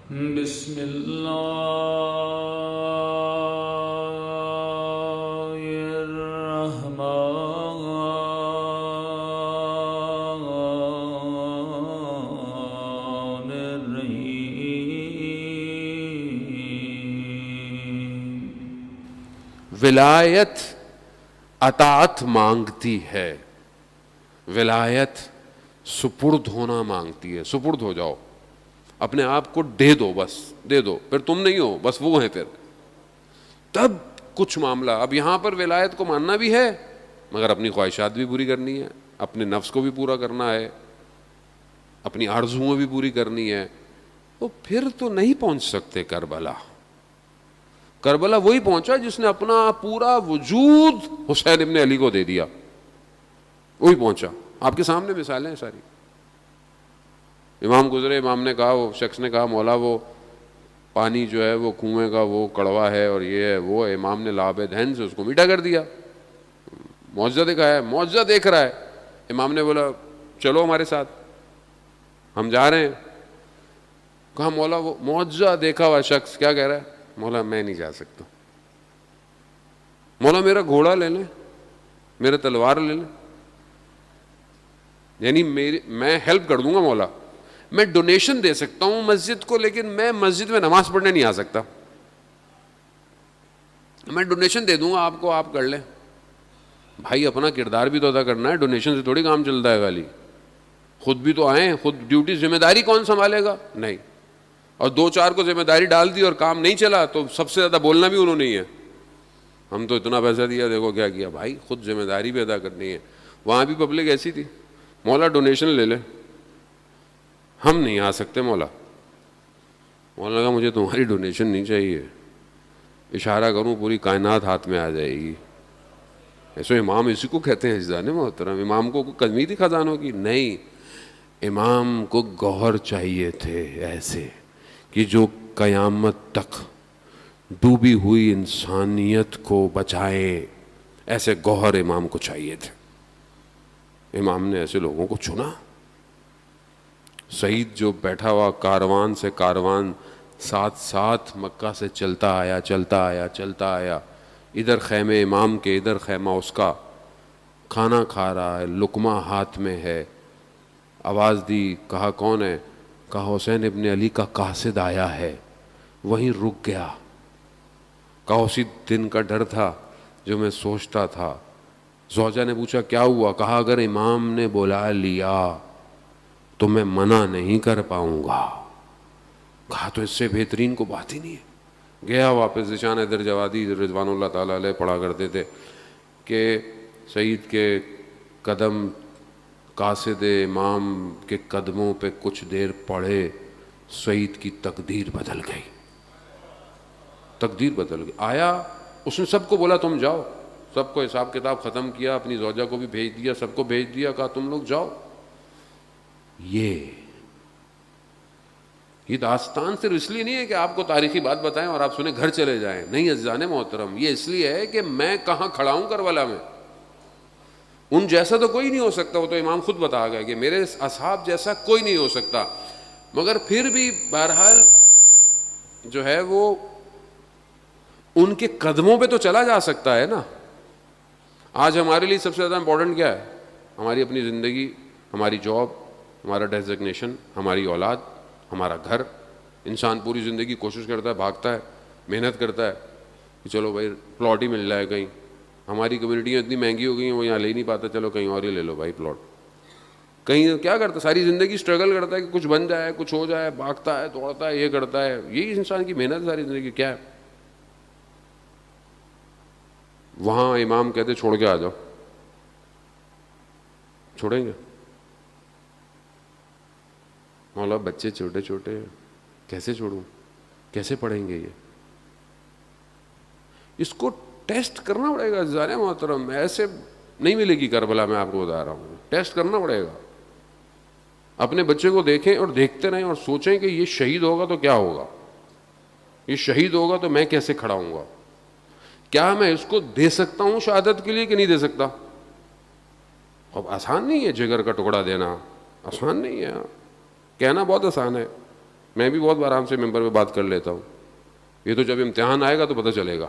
بسم اللہ الرحمن الرحیم۔ ولایت اطاعت مانگتی ہے، ولایت سپرد ہونا مانگتی ہے۔ سپرد ہو جاؤ، اپنے آپ کو دے دو، بس دے دو، پھر تم نہیں ہو، بس وہ ہیں، پھر تب کچھ معاملہ۔ اب یہاں پر ولایت کو ماننا بھی ہے مگر اپنی خواہشات بھی پوری کرنی ہے، اپنے نفس کو بھی پورا کرنا ہے، اپنی آرزوؤں بھی پوری کرنی ہے، تو پھر تو نہیں پہنچ سکتے کربلا۔ کربلا وہی پہنچا جس نے اپنا پورا وجود حسین ابن علی کو دے دیا، وہی پہنچا۔ آپ کے سامنے مثالیں ہیں ساری۔ امام گزرے، امام نے کہا، وہ شخص نے کہا مولا وہ پانی جو ہے وہ کنویں کا وہ کڑوا ہے اور یہ ہے وہ ہے۔ امام نے لعاب دہن سے اس کو میٹھا کر دیا، معجزہ دکھایا ہے، معجزہ دیکھ رہا ہے۔ امام نے بولا چلو ہمارے ساتھ، ہم جا رہے ہیں۔ کہا مولا وہ معجزہ دیکھا ہوا شخص کیا کہہ رہا ہے؟ مولا میں نہیں جا سکتا۔ مولا میرا گھوڑا لے لیں، میرا تلوار لے لیں، یعنی میں ہیلپ کر دوں گا مولا، میں ڈونیشن دے سکتا ہوں مسجد کو، لیکن میں مسجد میں نماز پڑھنے نہیں آ سکتا۔ میں ڈونیشن دے دوں گا آپ کو، آپ کر لیں۔ بھائی اپنا کردار بھی تو ادا کرنا ہے، ڈونیشن سے تھوڑی کام چلتا ہے خالی۔ خود بھی تو آئیں، خود ڈیوٹی ذمہ داری کون سنبھالے گا؟ نہیں۔ اور دو چار کو ذمہ داری ڈال دی اور کام نہیں چلا تو سب سے زیادہ بولنا بھی انہوں نے ہی ہے، ہم تو اتنا پیسہ دیا دیکھو کیا کیا۔ بھائی خود ذمہ داری بھی ادا کرنی ہے۔ وہاں بھی پبلک ایسی تھی، مولا ڈونیشن لے لیں، ہم نہیں آ سکتے مولا۔ مولا کہا مجھے تمہاری ڈونیشن نہیں چاہیے، اشارہ کروں پوری کائنات ہاتھ میں آ جائے گی۔ ایسے امام اسی کو کہتے ہیں عزیزان محترم۔ امام کو کوئی کمی تھی خزانوں کی؟ نہیں، امام کو گوہر چاہیے تھے ایسے کہ جو قیامت تک ڈوبی ہوئی انسانیت کو بچائے، ایسے گوہر امام کو چاہیے تھے۔ امام نے ایسے لوگوں کو چنا۔ سعید جو بیٹھا ہوا کاروان سے کاروان ساتھ ساتھ مکہ سے چلتا آیا چلتا آیا چلتا آیا، ادھر خیمے امام کے ادھر خیمہ اس کا، کھانا کھا رہا ہے، لقمہ ہاتھ میں ہے۔ آواز دی، کہا کون ہے؟ کہا حسین ابن علی کا قاصد آیا ہے۔ وہیں رک گیا، کہا اسی دن کا ڈر تھا جو میں سوچتا تھا۔ زوجہ نے پوچھا کیا ہوا؟ کہا اگر امام نے بلا لیا تو میں منع نہیں کر پاؤں گا۔ کہا تو اس سے بہترین کو بات ہی نہیں ہے۔ گیا واپس۔ ذیشان حیدر جوادی رضوان اللہ تعالیٰ علیہ پڑھا کرتے تھے کہ سعید کے قدم قاصد امام کے قدموں پہ کچھ دیر پڑے، سعید کی تقدیر بدل گئی، تقدیر بدل گئی۔ آیا اس نے سب کو بولا تم جاؤ، سب کو حساب کتاب ختم کیا، اپنی زوجہ کو بھی بھیج دیا، سب کو بھیج دیا، کہا تم لوگ جاؤ۔ یہ داستان صرف اس لیے نہیں ہے کہ آپ کو تاریخی بات بتائیں اور آپ سنیں گھر چلے جائیں، نہیں عزیزان محترم، یہ اس لیے ہے کہ میں کہاں کھڑا ہوں کربلا میں۔ ان جیسا تو کوئی نہیں ہو سکتا، وہ تو امام خود بتا گیا کہ میرے اصحاب جیسا کوئی نہیں ہو سکتا، مگر پھر بھی بہرحال جو ہے وہ ان کے قدموں پہ تو چلا جا سکتا ہے نا۔ آج ہمارے لیے سب سے زیادہ امپورٹنٹ کیا ہے؟ ہماری اپنی زندگی، ہماری جاب، ہمارا ڈیزگنیشن، ہماری اولاد، ہمارا گھر۔ انسان پوری زندگی کوشش کرتا ہے، بھاگتا ہے، محنت کرتا ہے کہ چلو بھائی پلاٹ ہی مل جائے کہیں۔ ہماری کمیونٹیاں اتنی مہنگی ہو گئی ہیں وہ یہاں لے نہیں پاتا، چلو کہیں اور ہی لے لو بھائی پلاٹ۔ کہیں کیا کرتا ہے؟ ساری زندگی اسٹرگل کرتا ہے کہ کچھ بن جائے، کچھ ہو جائے، بھاگتا ہے، دوڑتا ہے، یہ کرتا ہے۔ یہی انسان کی محنت ساری زندگی کیا ہے؟ وہاں امام کہتے چھوڑ کے آ جاؤ، چھوڑیں گے؟ مولا بچے چھوٹے چھوٹے ہیں، کیسے چھوڑوں؟ کیسے پڑھیں گے یہ؟ اس کو ٹیسٹ کرنا پڑے گا عزیزان محترم، ایسے نہیں ملے گی کربلا، میں آپ کو بتا رہا ہوں، ٹیسٹ کرنا پڑے گا۔ اپنے بچے کو دیکھیں اور دیکھتے رہیں اور سوچیں کہ یہ شہید ہوگا تو کیا ہوگا، یہ شہید ہوگا تو میں کیسے کھڑا ہوں گا، کیا میں اس کو دے سکتا ہوں شہادت کے لیے کہ نہیں دے سکتا؟ اب آسان نہیں ہے جگر کا ٹکڑا دینا، آسان نہیں ہے، کہنا بہت آسان ہے، میں بھی بہت آرام سے ممبر پہ بات کر لیتا ہوں. یہ تو جب امتحان آئے گا تو پتہ چلے گا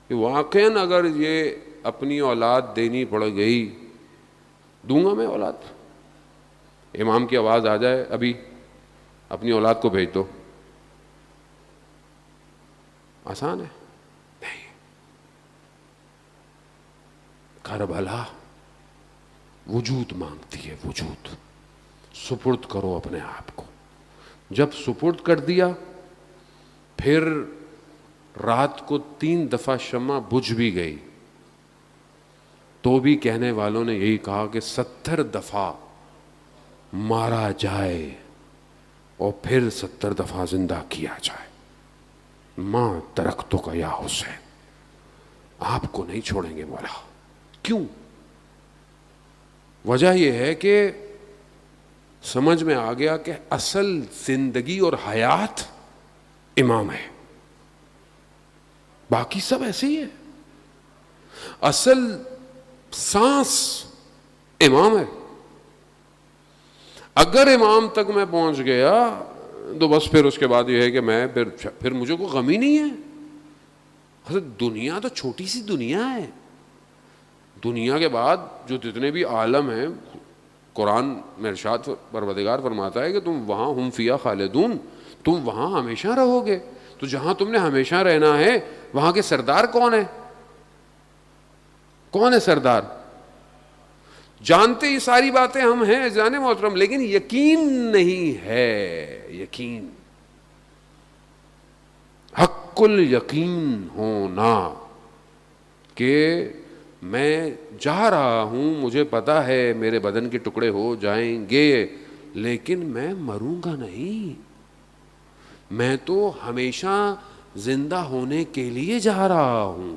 کہ واقعاً اگر یہ اپنی اولاد دینی پڑ گئی. دوں گا میں اولاد. امام کی آواز آ جائے ابھی اپنی اولاد کو بھیج دو, آسان ہے؟ نہیں. کربلا وجود مانگتی ہے, وجود. سپرد کرو اپنے آپ کو. جب سپرد کر دیا پھر رات کو 3 دفعہ شمع بجھ بھی گئی تو بھی کہنے والوں نے یہی کہا کہ 70 دفعہ مارا جائے اور پھر 70 دفعہ زندہ کیا جائے. ماں درختوں کا یا حسین, آپ کو نہیں چھوڑیں گے مولا. کیوں؟ وجہ یہ ہے کہ سمجھ میں آ گیا کہ اصل زندگی اور حیات امام ہے, باقی سب ایسے ہی ہے. اصل سانس امام ہے. اگر امام تک میں پہنچ گیا تو بس پھر اس کے بعد یہ ہے کہ میں پھر مجھے کوئی غم ہی نہیں ہے. حضرت دنیا تو چھوٹی سی دنیا ہے. دنیا کے بعد جو جتنے بھی عالم ہیں, قرآن میں ارشاد پروردگار فرماتا ہے کہ تم وہاں ہم فیہا خالدون, تم وہاں ہمیشہ رہو گے. تو جہاں تم نے ہمیشہ رہنا ہے وہاں کے سردار کون ہے؟ کون ہے سردار؟ جانتے یہ ساری باتیں ہم ہیں جانے محترم, لیکن یقین نہیں ہے. یقین, حق الیقین ہونا کہ میں جا رہا ہوں, مجھے پتا ہے میرے بدن کے ٹکڑے ہو جائیں گے لیکن میں مروں گا نہیں. میں تو ہمیشہ زندہ ہونے کے لیے جا رہا ہوں.